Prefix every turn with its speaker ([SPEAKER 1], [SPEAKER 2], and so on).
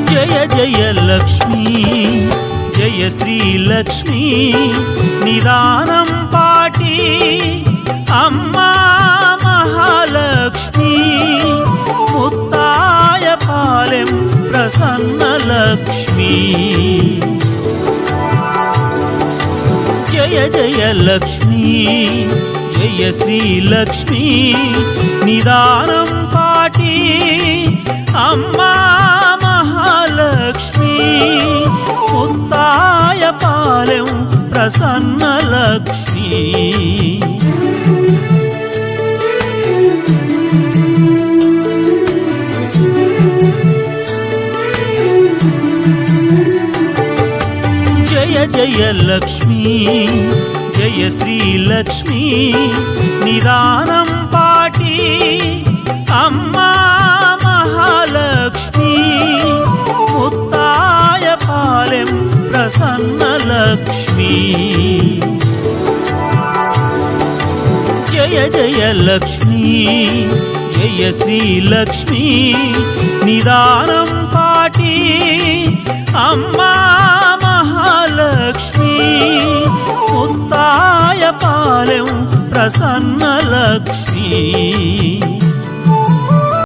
[SPEAKER 1] జయ జయ లక్ష్మీ జయ శ్రీ లక్ష్మీ నిదానం పాటి అమ్మా మహాలక్ష్మి ముత్తాయ పాలెం ప్రసన్న లక్ష్మీ జయ జయ లక్ష్మీ జయ శ్రీ లక్ష్మీ నిదానం పాటి అమ్మా మహాలక్ష్మి ముత్తాయ పాలెం ప్రసన్న లక్ష్మీ జయ జయ లక్ష్మీ జయ శ్రీ లక్ష్మీ నిదానం పాటి అమ్మా మహాలక్ష్మి ముత్తాయ పాలెం ప్రసన్న లక్ష్మీ జయ జయ లక్ష్మీ జయ శ్రీ లక్ష్మీ నిదానం పాటి అమ్మా మహాలక్ష్మి ముత్తాయ పాలెం ప్రసన్న లక్ష్మీ